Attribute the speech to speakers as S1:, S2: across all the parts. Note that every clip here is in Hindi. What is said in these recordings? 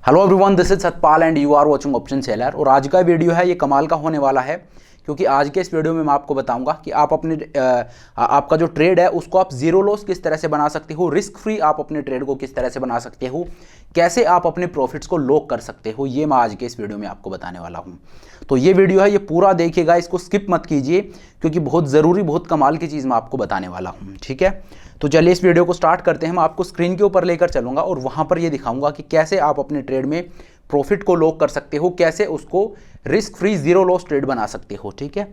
S1: Hello everyone, this is Satpal and you are watching option seller. और आज का वीडियो है ये कमाल का होने वाला है, क्योंकि आज के इस वीडियो में मैं आपको बताऊंगा कि आप अपने आपका जो ट्रेड है उसको आप जीरो लॉस किस तरह से बना सकते हो, रिस्क फ्री आप अपने ट्रेड को किस तरह से बना सकते हो, कैसे आप अपने प्रॉफिट्स को लॉक कर सकते हो, ये मैं आज के इस वीडियो में आपको बताने वाला हूँ। तो ये वीडियो है, ये पूरा देखिएगा, इसको स्किप मत कीजिए, क्योंकि बहुत ज़रूरी, बहुत कमाल की चीज़ मैं आपको बताने वाला हूँ। ठीक है, तो चलिए इस वीडियो को स्टार्ट करते हैं। मैं आपको स्क्रीन के ऊपर लेकर चलूँगा और वहाँ पर ये दिखाऊंगा कि कैसे आप अपने ट्रेड में प्रॉफिट को लॉक कर सकते हो, कैसे उसको risk free zero loss trade बना सकते हो। ठीक है,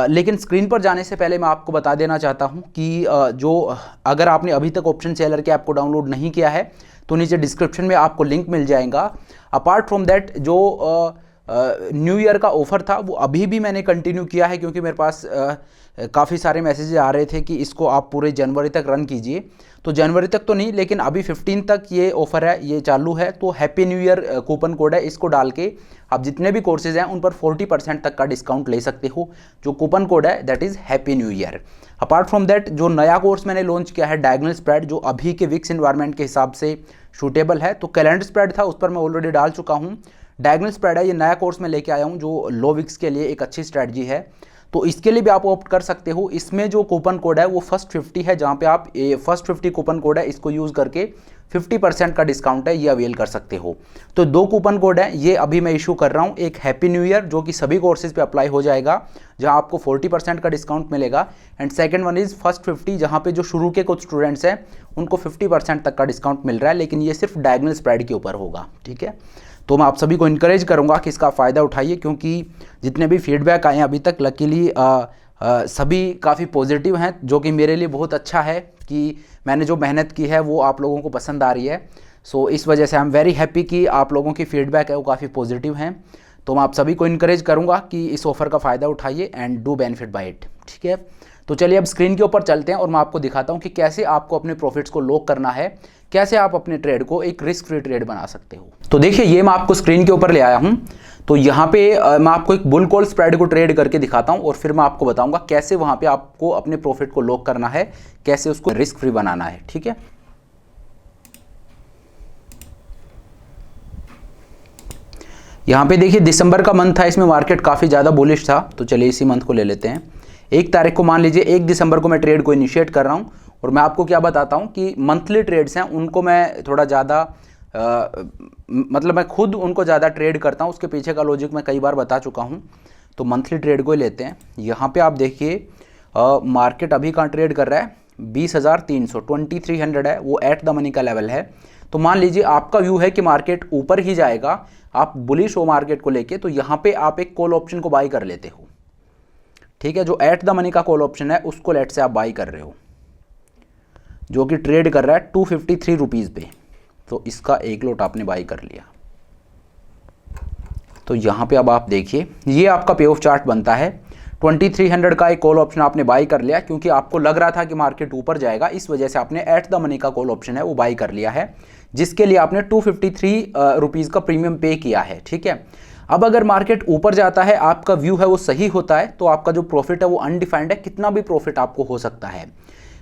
S1: लेकिन स्क्रीन पर जाने से पहले मैं आपको बता देना चाहता हूं कि अगर आपने अभी तक ऑप्शन सेलर के ऐप को डाउनलोड नहीं किया है तो नीचे डिस्क्रिप्शन में आपको लिंक मिल जाएगा। अपार्ट फ्रॉम दैट, जो न्यू ईयर का ऑफ़र था वो अभी भी मैंने कंटिन्यू किया है, क्योंकि मेरे पास काफ़ी सारे मैसेजेस आ रहे थे कि इसको आप पूरे जनवरी तक रन कीजिए। तो जनवरी तक तो नहीं, लेकिन अभी 15 तक ये ऑफ़र है, ये चालू है। तो happy new year coupon code है, इसको डाल के आप जितने भी कोर्सेज हैं उन पर 40% तक का डिस्काउंट ले सकते हो। जो कूपन कोड है that is happy new year. Apart from that, जो नया कोर्स मैंने लॉन्च किया है डायगोनल स्प्रेड, जो अभी के विक्स इन्वायरमेंट के हिसाब से सूटेबल है। तो कैलेंडर स्प्रेड था, उस पर मैं ऑलरेडी डाल चुका हूँ। डायगोनल स्प्रेड है, ये नया कोर्स में लेके आया हूँ, जो लो विक्स के लिए एक अच्छी स्ट्रैटेजी है। तो इसके लिए भी आप ऑप्ट कर सकते हो। इसमें जो कूपन कोड है वो फर्स्ट 50 है, जहाँ पे आप फर्स्ट 50 कूपन कोड है, इसको यूज़ करके 50% का डिस्काउंट है, ये अवेल कर सकते हो। तो दो कूपन कोड है, ये अभी मैं इशू कर रहा हूँ। एक हैप्पी न्यू ईयर जो कि सभी कोर्सेज पे अप्लाई हो जाएगा, जहाँ आपको 40% का डिस्काउंट मिलेगा। And second one is first 50, जहाँ पे जो शुरू के कुछ स्टूडेंट्स हैं उनको 50% तक का डिस्काउंट मिल रहा है, लेकिन ये सिर्फ डायगोनल स्प्रेड के ऊपर होगा। ठीक है, तो मैं आप सभी को इनकरेज करूँगा कि इसका फ़ायदा उठाइए, क्योंकि जितने भी फीडबैक आए हैं अभी तक लकीली सभी काफ़ी पॉजिटिव हैं, जो कि मेरे लिए बहुत अच्छा है कि मैंने जो मेहनत की है वो आप लोगों को पसंद आ रही है। सो इस वजह से आई एम वेरी हैप्पी कि आप लोगों की फीडबैक है वो काफ़ी पॉजिटिव हैं। तो मैं आप सभी को इनकरेज करूँगा कि इस ऑफ़र का फ़ायदा उठाइए and do benefit by it. ठीक है, तो चलिए अब स्क्रीन के ऊपर चलते हैं और मैं आपको दिखाता हूँ कि कैसे आपको अपने प्रॉफिट्स को लॉक करना है, कैसे आप अपने ट्रेड को एक रिस्क फ्री ट्रेड बना सकते हो। तो देखिए, ये मैं आपको स्क्रीन के ऊपर ले आया हूँ। तो यहाँ पे मैं आपको एक बुल कॉल स्प्रेड को ट्रेड करके दिखाता हूँ और फिर मैं आपको बताऊंगा कैसे वहाँ पे आपको अपने प्रॉफिट को लॉक करना है, कैसे उसको रिस्क फ्री बनाना है। ठीक है, यहाँ पे देखिए दिसंबर का मंथ था, इसमें मार्केट काफ़ी ज़्यादा बुलिश था। तो चलिए इसी मंथ को ले लेते हैं। 1 तारीख को मान लीजिए, 1 दिसंबर को मैं ट्रेड को इनिशिएट कर रहा हूँ। और मैं आपको क्या बताता हूँ कि मंथली ट्रेड्स हैं उनको मैं थोड़ा ज़्यादा मतलब मैं खुद उनको ज़्यादा ट्रेड करता हूँ, उसके पीछे का लॉजिक मैं कई बार बता चुका हूँ। तो मंथली ट्रेड को ही लेते हैं। यहाँ पे आप देखिए मार्केट अभी कहाँ ट्रेड कर रहा है, 20,300 2300 है, वो एट द मनी का लेवल है। तो मान लीजिए आपका व्यू है कि मार्केट ऊपर ही जाएगा, आप बुलिश हो मार्केट को लेके, तो यहाँ पे आप एक कॉल ऑप्शन को बाई कर लेते हो। ठीक है, जो एट द मनी का कॉल ऑप्शन है उसको लेट से आप बाई कर रहे हो, जो कि ट्रेड कर रहा है 253 रुपीज़ पे। तो इसका एक लोट आपने बाई कर लिया। तो यहाँ पे अब आप देखिए, ये आपका पे ऑफ चार्ट बनता है। 2300 का एक कॉल ऑप्शन आपने बाई कर लिया, क्योंकि आपको लग रहा था कि मार्केट ऊपर जाएगा, इस वजह से आपने एट द मनी का कॉल ऑप्शन है वो बाई कर लिया है, जिसके लिए आपने 253 रुपीज़ का प्रीमियम पे किया है। ठीक है, अब अगर मार्केट ऊपर जाता है, आपका व्यू है वो सही होता है, तो आपका जो प्रॉफिट है वो अनडिफाइंड है, कितना भी प्रॉफिट आपको हो सकता है।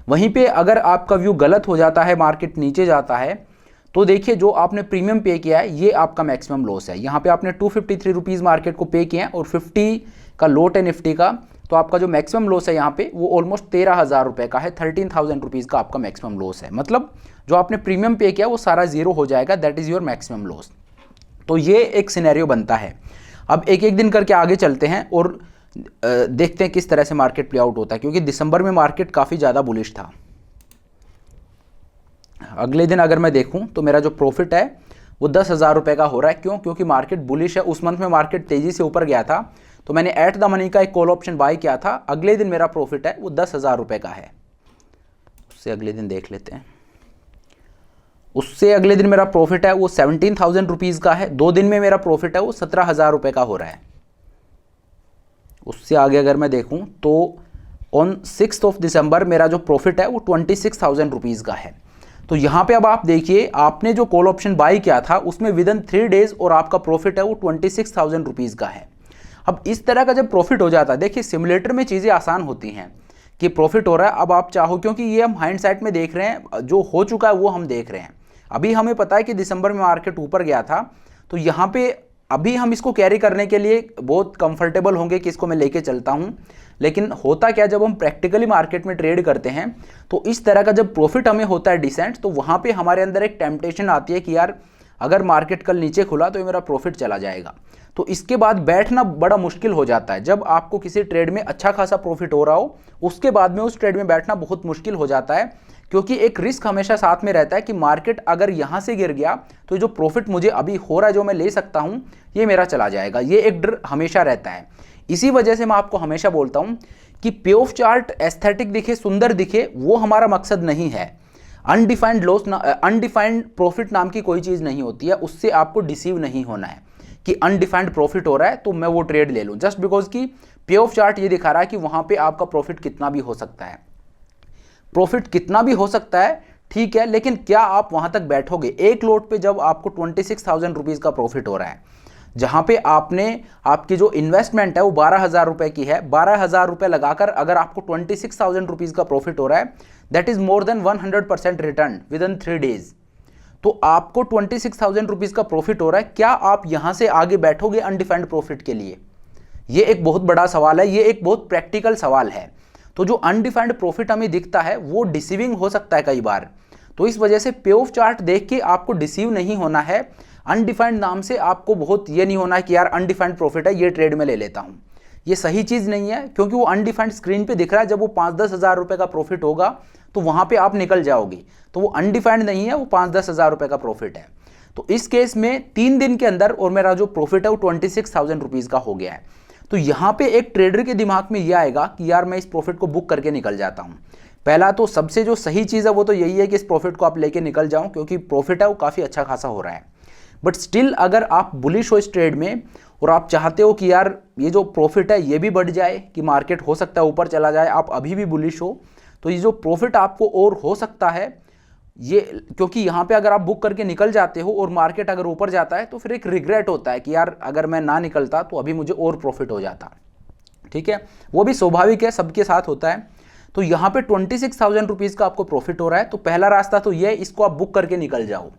S1: वहीं पे अगर आपका व्यू गलत हो जाता है, मार्केट नीचे जाता है, तो देखिए जो आपने प्रीमियम पे किया है ये आपका मैक्सिमम लॉस है। यहाँ पे आपने 253 रुपीज़ मार्केट को पे किए हैं और 50 का लोट है निफ्टी का, तो आपका जो मैक्सिमम लॉस है यहाँ पे वो ऑलमोस्ट 13,000 रुपये का है। 13,000 रुपीज़ का आपका मैक्सिमम लॉस है, मतलब जो आपने प्रीमियम पे किया वो सारा जीरो हो जाएगा, that is your maximum loss. तो ये एक सिनेरियो बनता है। अब एक एक दिन करके आगे चलते हैं और देखते हैं किस तरह से मार्केट प्ले आउट होता है, क्योंकि दिसंबर में मार्केट काफ़ी ज़्यादा बुलिश था। अगले दिन अगर मैं देखूं तो मेरा जो प्रॉफिट है वो 10,000 रुपये का हो रहा है। क्यों? क्योंकि मार्केट बुलिश है। उस मंथ में मार्केट तेज़ी से ऊपर गया था, तो मैंने एट द मनी का एक कॉल ऑप्शन बाय किया था। अगले दिन मेरा प्रॉफिट है वो 10,000 रुपये का है। उससे अगले दिन देख लेते हैं। उससे अगले दिन मेरा प्रॉफिट है वो 17,000 रुपीज़ का है। 2 दिन में मेरा प्रॉफिट है वो 17,000 रुपये का हो रहा है। उससे आगे अगर मैं देखूं तो ऑन 6 दिसंबर मेरा जो प्रॉफिट है वो 26,000 रुपीज़ का है। तो यहाँ पे अब आप देखिए, आपने जो कॉल ऑप्शन बाई किया था उसमें विद इन 3 डेज और आपका प्रॉफिट है वो 26,000 रुपीज़ का है। अब इस तरह का जब प्रॉफिट हो जाता है, देखिए सिमुलेटर में चीज़ें आसान होती हैं कि प्रॉफिट हो रहा है। अब आप चाहो, क्योंकि ये हम हाइंडसाइट में देख रहे हैं, जो हो चुका है वो हम देख रहे हैं। अभी हमें पता है कि दिसंबर में मार्केट ऊपर गया था, तो यहाँ पे अभी हम इसको कैरी करने के लिए बहुत कंफर्टेबल होंगे कि इसको मैं लेके चलता हूँ। लेकिन होता क्या, जब हम प्रैक्टिकली मार्केट में ट्रेड करते हैं तो इस तरह का जब प्रॉफिट हमें होता है डिसेंट, तो वहाँ पे हमारे अंदर एक टेम्पटेशन आती है कि यार अगर मार्केट कल नीचे खुला तो ये मेरा प्रॉफिट चला जाएगा। तो इसके बाद बैठना बड़ा मुश्किल हो जाता है। जब आपको किसी ट्रेड में अच्छा खासा प्रॉफिट हो रहा हो, उसके बाद में उस ट्रेड में बैठना बहुत मुश्किल हो जाता है, क्योंकि एक रिस्क हमेशा साथ में रहता है कि मार्केट अगर यहाँ से गिर गया तो जो प्रॉफिट मुझे अभी हो रहा है, जो मैं ले सकता हूँ, ये मेरा चला जाएगा। ये एक डर हमेशा रहता है। इसी वजह से मैं आपको हमेशा बोलता हूँ कि पे ऑफ चार्ट एस्थेटिक दिखे, सुंदर दिखे, वो हमारा मकसद नहीं है। अनडिफाइंड लॉस, अनडिफाइंड प्रॉफिट नाम की कोई चीज़ नहीं होती है। उससे आपको डिसीव नहीं होना है कि अनडिफाइंड प्रॉफिट हो रहा है तो मैं वो ट्रेड ले लूँ, जस्ट बिकॉज कि पे ऑफ चार्ट ये दिखा रहा है कि वहाँ पे आपका प्रॉफिट कितना भी हो सकता है। प्रॉफिट कितना भी हो सकता है, ठीक है, लेकिन क्या आप वहाँ तक बैठोगे? एक लोट पे जब आपको 26,000 रुपीज़ का प्रॉफिट हो रहा है, जहाँ पे आपकी जो इन्वेस्टमेंट है वो 12,000 रुपये की है, 12,000 रुपये लगाकर अगर आपको 26,000 रुपीज़ का प्रॉफिट हो रहा है, that is more than 100% return with in 3 days. तो आपको 26,000 रुपीज़ का प्रॉफिट हो रहा है, क्या आप यहाँ से आगे बैठोगे अनडिफाइंड प्रॉफिट के लिए? ये एक बहुत बड़ा सवाल है, ये एक बहुत प्रैक्टिकल सवाल है। तो जो अनडिफाइंड प्रॉफिट हमें दिखता है वो डिसीविंग हो सकता है कई बार। तो इस वजह से पे ऑफ चार्ट देख के आपको डिसीव नहीं होना है। अनडिफाइंड नाम से आपको बहुत ये नहीं होना है कि यार अनडिफाइंड प्रॉफिट है, ये ट्रेड में ले लेता हूँ। ये सही चीज़ नहीं है, क्योंकि वो अनडिफाइंड स्क्रीन पे दिख रहा है। जब वो 5-10 हज़ार रुपये का प्रॉफिट होगा तो वहाँ पे आप निकल जाओगे। तो वो अनडिफाइंड नहीं है, वो 5-10 हज़ार रुपये का प्रॉफिट है। तो इस केस में 3 दिन के अंदर और मेरा जो प्रॉफिट है वो 26,000 रुपीज़ का हो गया है। तो यहाँ पे एक ट्रेडर के दिमाग में यह आएगा कि यार मैं इस प्रॉफिट को बुक करके निकल जाता हूँ। पहला तो सबसे जो सही चीज़ है वो तो यही है कि इस प्रॉफिट को आप लेके निकल जाओ, क्योंकि प्रॉफिट है वो काफ़ी अच्छा खासा हो रहा है। बट स्टिल अगर आप बुलिश हो इस ट्रेड में और आप चाहते हो कि यार ये जो प्रॉफिट है ये भी बढ़ जाए, कि मार्केट हो सकता है ऊपर चला जाए, आप अभी भी बुलिश हो, तो ये जो प्रॉफिट आपको और हो सकता है ये, क्योंकि यहाँ पे अगर आप बुक करके निकल जाते हो और मार्केट अगर ऊपर जाता है तो फिर एक रिग्रेट होता है कि यार अगर मैं ना निकलता तो अभी मुझे और प्रॉफिट हो जाता। ठीक है, वो भी स्वाभाविक है, सबके साथ होता है। तो यहाँ पे 26,000 रुपीज़ का आपको प्रॉफिट हो रहा है, तो पहला रास्ता तो ये, इसको आप बुक करके निकल जाओ।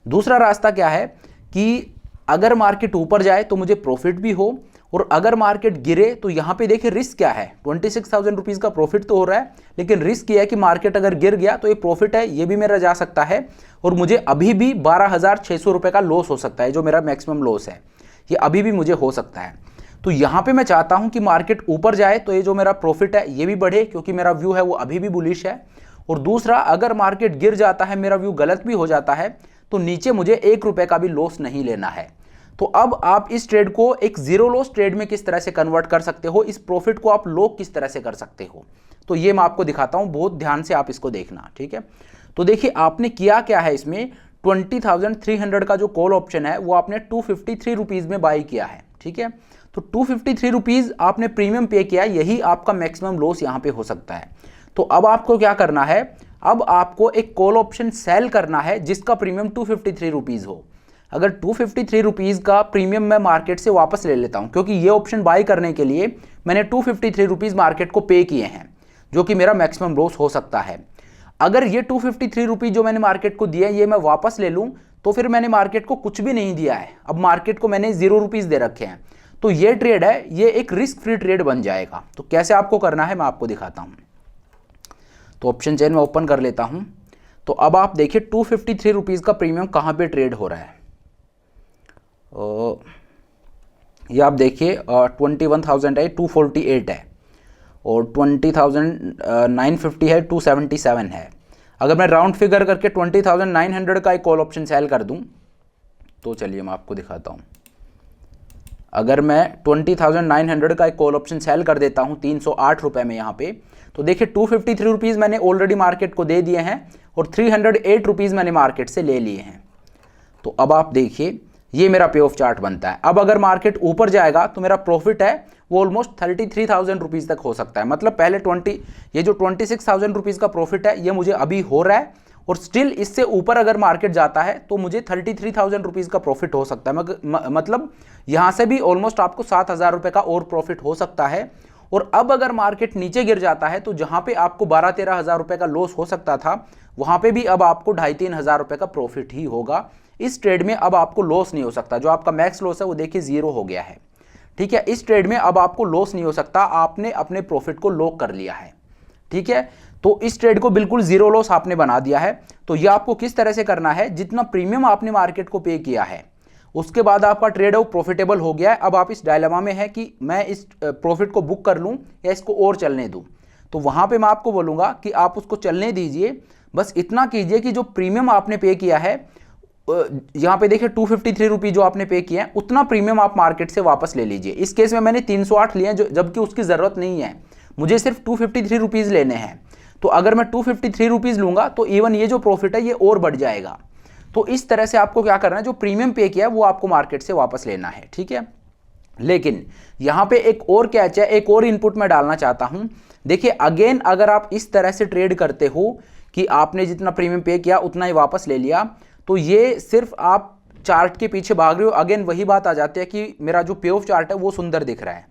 S1: दूसरा रास्ता क्या है कि अगर मार्केट ऊपर जाए तो मुझे प्रॉफिट भी हो, और अगर मार्केट गिरे तो यहाँ पे देखिए रिस्क क्या है। 26,000 रुपीज़ का प्रॉफिट तो हो रहा है, लेकिन रिस्क ये है कि मार्केट अगर गिर गया तो ये प्रॉफिट है ये भी मेरा जा सकता है, और मुझे अभी भी 12,600 रुपये का लॉस हो सकता है, जो मेरा मैक्सिमम लॉस है ये अभी भी मुझे हो सकता है। तो यहाँ पे मैं चाहता हूँ कि मार्केट ऊपर जाए तो ये जो मेरा प्रॉफिट है ये भी बढ़े, क्योंकि मेरा व्यू है वो अभी भी बुलिश है। और दूसरा, अगर मार्केट गिर जाता है, मेरा व्यू गलत भी हो जाता है, तो नीचे मुझे 1 रुपये का भी लॉस नहीं लेना है। तो अब आप इस ट्रेड को एक जीरो लॉस ट्रेड में किस तरह से कन्वर्ट कर सकते हो, इस प्रॉफिट को आप लॉक किस तरह से कर सकते हो, तो ये मैं आपको दिखाता हूँ। बहुत ध्यान से आप इसको देखना, ठीक है। तो देखिए आपने किया क्या है, इसमें 20,300 का जो कॉल ऑप्शन है वो आपने 253 रुपीज़ में बाई किया है, ठीक है। तो 253 रुपीज़ आपने प्रीमियम पे किया, यही आपका मैक्सिमम लॉस यहाँ पे हो सकता है। तो अब आपको क्या करना है, अब आपको एक कॉल ऑप्शन सेल करना है जिसका प्रीमियम 253 रुपीज़ हो। अगर 253 रुपीज़ का प्रीमियम मैं मार्केट से वापस ले लेता हूँ, क्योंकि ये ऑप्शन बाय करने के लिए मैंने 253 रुपीज़ मार्केट को पे किए हैं, जो कि मेरा मैक्सिमम लॉस हो सकता है। अगर ये 253 रुपीज़ जो मैंने मार्केट को दिया है ये मैं वापस ले लूँ, तो फिर मैंने मार्केट को कुछ भी नहीं दिया है, अब मार्केट को मैंने 0 रुपीज़ दे रखे हैं। तो ये ट्रेड है, ये एक रिस्क फ्री ट्रेड बन जाएगा। तो कैसे आपको करना है मैं आपको दिखाता हूँ। तो ऑप्शन चेन में ओपन कर लेता हूँ। तो अब आप देखिए 253 रुपीज़ का प्रीमियम कहाँ पे ट्रेड हो रहा है। ये आप देखिए 21,000 है, 248 है, और 20,950 है, 277 है। अगर मैं राउंड फिगर करके 20,900 का एक कॉल ऑप्शन सेल कर दूं, तो चलिए मैं आपको दिखाता हूं। अगर मैं 20,900 का एक कॉल ऑप्शन सेल कर देता हूं 308 रुपये में यहाँ पे, तो देखिए 253 रुपीज़ मैंने ऑलरेडी मार्केट को दे दिए हैं और 308 रुपीज़ मैंने मार्केट से ले लिए हैं। तो अब आप देखिए ये मेरा पे ऑफ चार्ट बनता है। अब अगर मार्केट ऊपर जाएगा तो मेरा प्रॉफिट है वो ऑलमोस्ट 33,000 रुपीज़ तक हो सकता है। मतलब पहले ये जो 26,000 रुपीज़ का प्रॉफिट है ये मुझे अभी हो रहा है, और स्टिल इससे ऊपर अगर मार्केट जाता है तो मुझे 33,000 रुपीज़ का प्रॉफिट हो सकता है। मतलब यहाँ से भी ऑलमोस्ट आपको 7,000 रुपये का और प्रॉफिट हो सकता है। और अब अगर मार्केट नीचे गिर जाता है तो जहाँ पे आपको 12-13 हज़ार रुपये का लॉस हो सकता था, वहाँ पे भी अब आपको 2,500-3 हज़ार रुपये का प्रॉफिट ही होगा। इस ट्रेड में अब आपको लॉस नहीं हो सकता, जो आपका मैक्स लॉस है वो देखिए 0 हो गया है। ठीक है, इस ट्रेड में अब आपको लॉस नहीं हो सकता, आपने अपने प्रॉफिट को लॉक कर लिया है। ठीक है, तो इस ट्रेड को बिल्कुल 0 लॉस आपने बना दिया है। तो ये आपको किस तरह से करना है, जितना प्रीमियम आपने मार्केट को पे किया है उसके बाद आपका ट्रेड है वो प्रॉफिटेबल हो गया है। अब आप इस डायलेमा में है कि मैं इस प्रॉफिट को बुक कर लूं या इसको और चलने दूं। तो वहां पे मैं आपको बोलूंगा कि आप उसको चलने दीजिए, बस इतना कीजिए कि जो प्रीमियम आपने पे किया है, यहाँ पे देखिए 253 रुपीज़ जो आपने पे किया है, उतना प्रीमियम आप मार्केट से वापस ले लीजिए। इस केस में मैंने 308 लिए हैं, जो जबकि उसकी ज़रूरत नहीं है, मुझे सिर्फ 253 रुपीज़ लेने हैं। तो अगर मैं 253 रुपीज़ लूँगा तो इवन ये जो प्रॉफिट है ये और बढ़ जाएगा। तो इस तरह से आपको क्या करना है, जो प्रीमियम पे किया है वो आपको मार्केट से वापस लेना है। ठीक है, लेकिन यहाँ पे एक और कैच है, एक और इनपुट मैं डालना चाहता हूँ। देखिए अगेन, अगर आप इस तरह से ट्रेड करते हो कि आपने जितना प्रीमियम पे किया उतना ही वापस ले लिया, तो ये सिर्फ आप चार्ट के पीछे भाग रहे हो। अगेन वही बात आ जाती है कि मेरा जो पे ऑफ चार्ट है वो सुंदर दिख रहा है,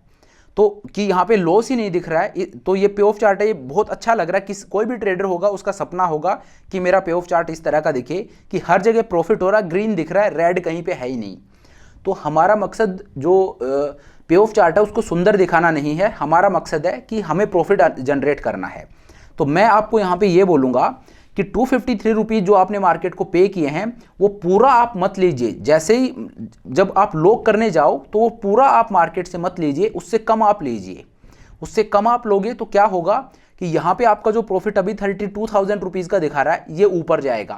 S1: तो कि यहाँ पे लॉस ही नहीं दिख रहा है, तो ये पे ऑफ चार्ट है, ये बहुत अच्छा लग रहा है। किस कोई भी ट्रेडर होगा उसका सपना होगा कि मेरा पे ऑफ चार्ट इस तरह का दिखे कि हर जगह प्रॉफिट हो रहा है, ग्रीन दिख रहा है, रेड कहीं पे है ही नहीं। तो हमारा मकसद जो पे ऑफ चार्ट है उसको सुंदर दिखाना नहीं है, हमारा मकसद है कि हमें प्रॉफिट जनरेट करना है। तो मैं आपको यहाँ पे ये बोलूँगा कि 253 रुपीज़ जो आपने मार्केट को पे किए हैं वो पूरा आप मत लीजिए। जैसे ही जब आप लॉक करने जाओ तो वो पूरा आप मार्केट से मत लीजिए, उससे कम आप लीजिए। उससे कम आप लोगे तो क्या होगा कि यहाँ पे आपका जो प्रॉफिट अभी 32,000 रुपीज़ का दिखा रहा है ये ऊपर जाएगा।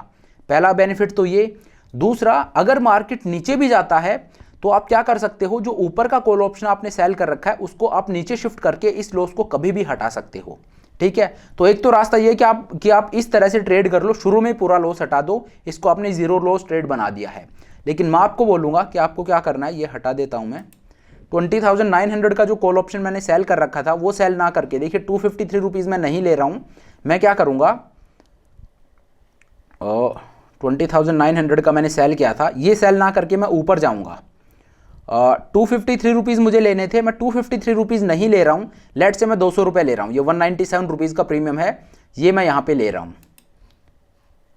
S1: पहला बेनिफिट तो ये। दूसरा, अगर मार्केट नीचे भी जाता है तो आप क्या कर सकते हो, जो ऊपर का कॉल ऑप्शन आपने सेल कर रखा है उसको आप नीचे शिफ्ट करके इस लॉस को कभी भी हटा सकते हो। ठीक है, तो एक तो रास्ता ये कि आप इस तरह से ट्रेड कर लो, शुरू में पूरा लॉस हटा दो, इसको आपने 0 लॉस ट्रेड बना दिया है। लेकिन मैं आपको बोलूँगा कि आपको क्या करना है, ये हटा देता हूँ मैं। 20,900 का जो कॉल ऑप्शन मैंने सेल कर रखा था वो सेल ना करके, देखिए 253 रुपीज़ मैं नहीं ले रहा हूँ, मैं क्या करूँगा, 20,900 का मैंने सेल किया था, ये सेल ना करके मैं ऊपर जाऊँगा। 253 रुपीज़ मुझे लेने थे, मैं 253 रुपीज़ नहीं ले रहा हूँ, लेट से मैं 200 रुपये ले रहा हूँ। ये 197 रुपीज़ का प्रीमियम है, ये मैं यहाँ पे ले रहा हूँ,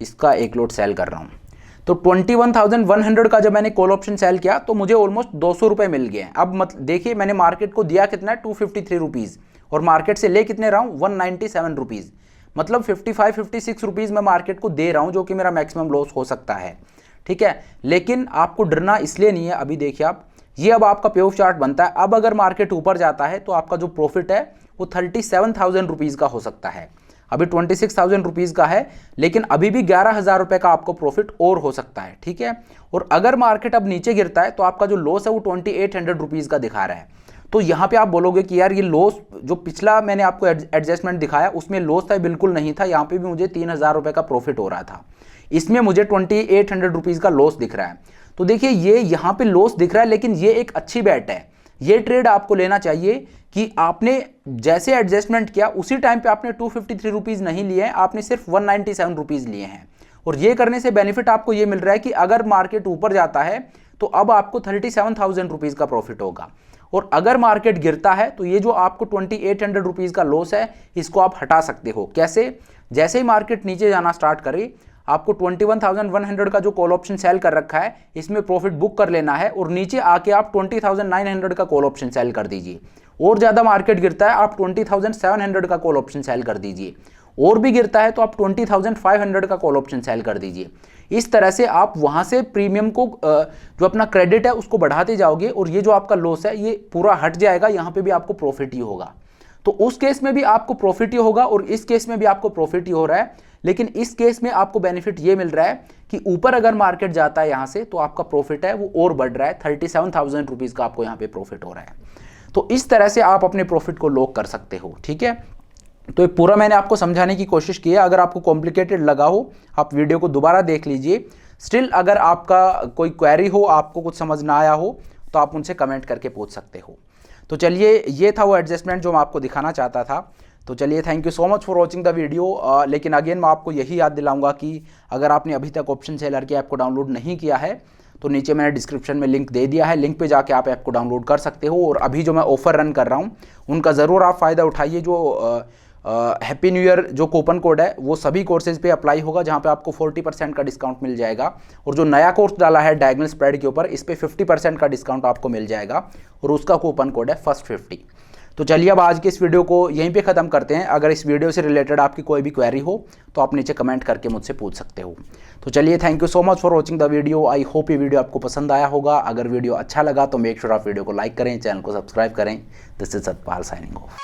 S1: इसका एक लोट सेल कर रहा हूँ। तो 21,100 का जब मैंने कॉल ऑप्शन सेल किया तो मुझे ऑलमोस्ट 200 रुपये मिल गए। अब मत देखिए, मैंने मार्केट को दिया कितना है, 253 रुपीज़, और मार्केट से ले कितने रहा हूँ, 197 रुपीज़, मतलब 55-56 रुपीज़ मैं मार्केट को दे रहा हूँ, जो कि मेरा मैक्सिमम लॉस हो सकता है। ठीक है, लेकिन आपको डरना इसलिए नहीं है। अभी देखिए आप, ये अब आपका पे ऑफ चार्ट बनता है। अब अगर मार्केट ऊपर जाता है तो आपका जो प्रॉफिट है वो 37,000 रुपीज़ का हो सकता है। अभी 26,000 रुपीज़ का है, लेकिन अभी भी 11,000 रुपये का आपको प्रॉफिट और हो सकता है। ठीक है, और अगर मार्केट अब नीचे गिरता है तो आपका जो लॉस है वो 2,800 रुपीज़ का दिखा रहा है। तो यहाँ पे आप बोलोगे कि यार ये लॉस, जो पिछला मैंने आपको एडजस्टमेंट दिखाया उसमें लॉस था, बिल्कुल नहीं था, यहाँ पे भी मुझे 3,000 रुपये का प्रॉफिट हो रहा था, इसमें मुझे 2,800 रुपीज़ का लॉस दिख रहा है। तो देखिए ये यहाँ पे लॉस दिख रहा है, लेकिन ये एक अच्छी बैट है, ये ट्रेड आपको लेना चाहिए कि आपने जैसे एडजस्टमेंट किया उसी टाइम पे आपने 253 रुपीज़ नहीं लिए हैं, आपने सिर्फ 197 रुपीज़ लिए हैं। और ये करने से बेनिफिट आपको ये मिल रहा है कि अगर मार्केट ऊपर जाता है तो अब आपको 37,000 रुपीज़ का प्रॉफिट होगा, और अगर मार्केट गिरता है तो ये जो आपको 2,800 रुपीज़ का लॉस है इसको आप हटा सकते हो। कैसे? जैसे ही मार्केट नीचे जाना स्टार्ट करे, आपको 21,100 का जो कॉल ऑप्शन सेल कर रखा है इसमें प्रॉफिट बुक कर लेना है, और नीचे आके आप 20,900 का कॉल ऑप्शन सेल कर दीजिए। और ज़्यादा मार्केट गिरता है आप 20,700 का कॉल ऑप्शन सेल कर दीजिए, और भी गिरता है तो आप 20,500 का कॉल ऑप्शन सेल कर दीजिए। इस तरह से आप वहाँ से प्रीमियम को, जो अपना क्रेडिट है उसको बढ़ाते जाओगे, और ये जो आपका लॉस है ये पूरा हट जाएगा, यहाँ पे भी आपको प्रॉफिट ही होगा। तो उस केस में भी आपको प्रॉफिट ही होगा और इस केस में भी आपको प्रॉफिट ही हो रहा है। लेकिन इस केस में आपको बेनिफिट ये मिल रहा है कि ऊपर अगर मार्केट जाता है यहाँ से तो आपका प्रॉफिट है वो और बढ़ रहा है, 37,000 रुपीज़ का आपको यहाँ पे प्रॉफिट हो रहा है। तो इस तरह से आप अपने प्रॉफिट को लॉक कर सकते हो। ठीक है, तो ये पूरा मैंने आपको समझाने की कोशिश की है। अगर आपको कॉम्प्लिकेटेड लगा हो आप वीडियो को दोबारा देख लीजिए। स्टिल अगर आपका कोई क्वेरी हो, आपको कुछ समझ ना आया हो, तो आप उनसे कमेंट करके पूछ सकते हो। तो चलिए, ये था वो एडजस्टमेंट जो मैं आपको दिखाना चाहता था। तो चलिए, thank you so much for watching the video. लेकिन अगेन मैं आपको यही याद दिलाऊंगा कि अगर आपने अभी तक ऑप्शन सेलर की ऐप को डाउनलोड नहीं किया है तो नीचे मैंने डिस्क्रिप्शन में लिंक दे दिया है, लिंक पे जाके आप ऐप को डाउनलोड कर सकते हो। और अभी जो मैं ऑफ़र रन कर रहा हूँ उनका ज़रूर आप फ़ायदा उठाइए। जो हैप्पी न्यू ईयर जो कूपन कोड है वो सभी कोर्सेज पे अप्लाई होगा, जहाँ पे आपको 40% का डिस्काउंट मिल जाएगा। और जो नया कोर्स डाला है डायगोनल स्प्रेड के ऊपर, इस पे 50% का डिस्काउंट आपको मिल जाएगा और उसका कूपन कोड है फर्स्ट50। तो चलिए अब आज के इस वीडियो को यहीं पे ख़त्म करते हैं। अगर इस वीडियो से रिलेटेड आपकी कोई भी क्वेरी हो तो आप नीचे कमेंट करके मुझसे पूछ सकते हो। तो चलिए, thank you so much for watching the video. I hope ये वीडियो आपको पसंद आया होगा। अगर वीडियो अच्छा लगा तो मेक श्योर आप वीडियो को लाइक करें, चैनल को सब्सक्राइब करें। This is Satpal signing off.